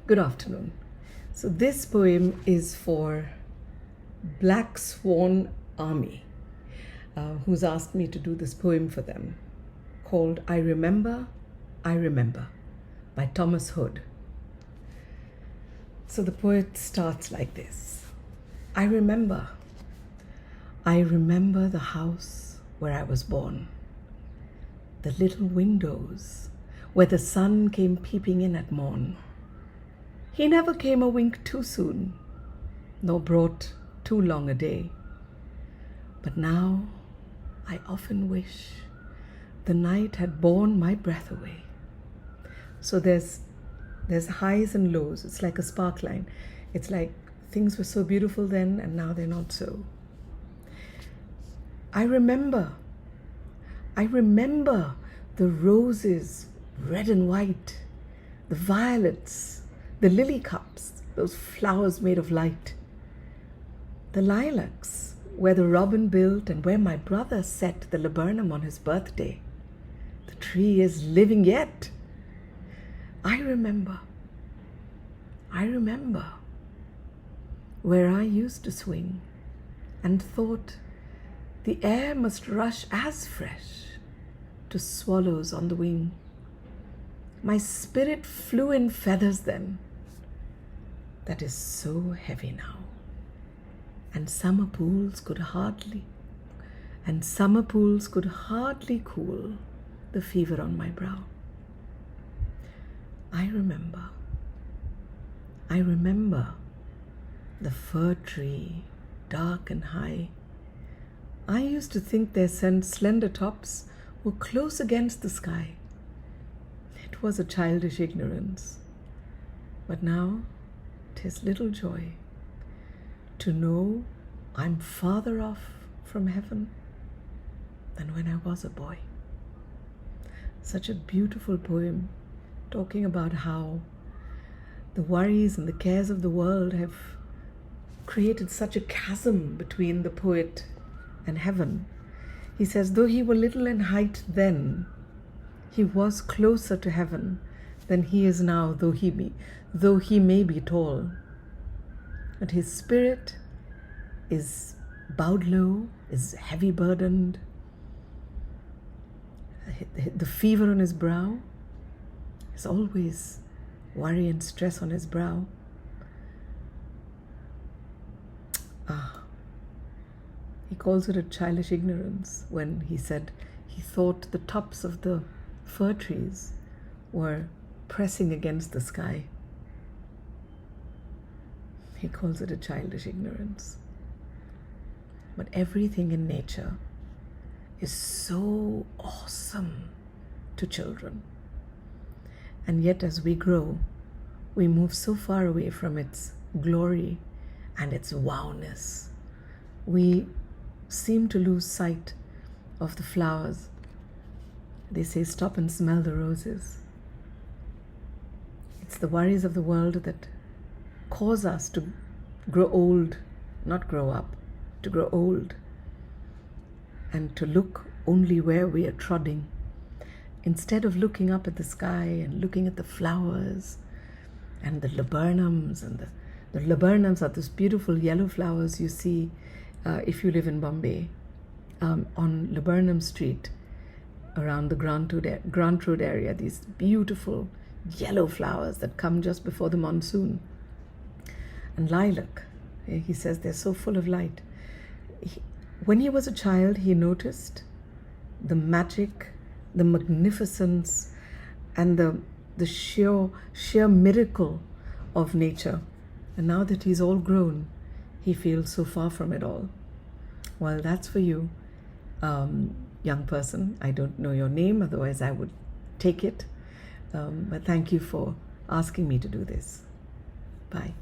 Good afternoon. So this poem is for Black Swan Army, who's asked me to do this poem for them, called I Remember by Thomas Hood. So the poet starts like this. I remember the house where I was born, the little windows where the sun came peeping in at morn. He never came a wink too soon, nor brought too long a day. But now I often wish the night had borne my breath away. So there's highs and lows. It's like a spark line. It's like things were so beautiful then and now they're not so. I remember the roses, red and white, the violets, the lily cups, those flowers made of light, the lilacs, where the robin built and where my brother set the laburnum on his birthday. The tree is living yet. I remember where I used to swing and thought the air must rush as fresh to swallows on the wing. My spirit flew in feathers then, that is so heavy now, and summer pools could hardly cool the fever on my brow. I remember the fir tree, dark and high. I used to think their slender tops were close against the sky. It was a childish ignorance, but now 'tis little joy to know I'm farther off from heaven than when I was a boy. Such a beautiful poem talking about how the worries and the cares of the world have created such a chasm between the poet and heaven. He says, though he were little in height then, he was closer to heaven than he is now, though he may be tall. But his spirit is bowed low, is heavy burdened. The fever on his brow is always worry and stress on his brow. He calls it a childish ignorance when he said he thought the tops of the fir trees were pressing against the sky. He calls it a childish ignorance. But everything in nature is so awesome to children. And yet as we grow, we move so far away from its glory and its wowness. We seem to lose sight of the flowers. They say, stop and smell the roses. It's the worries of the world that cause us to grow old, not grow up, to grow old, and to look only where we are trotting, instead of looking up at the sky and looking at the flowers and the laburnums. And the laburnums are those beautiful yellow flowers you see if you live in Bombay, on Laburnum Street, around the Grant Road area, these beautiful yellow flowers that come just before the monsoon. And lilac, he says they're so full of light. When he was a child, he noticed the magic, the magnificence, and the sheer miracle of nature. And now that he's all grown, he feels so far from it all. Well, that's for you, young person. I don't know your name, otherwise I would take it. But thank you for asking me to do this. Bye.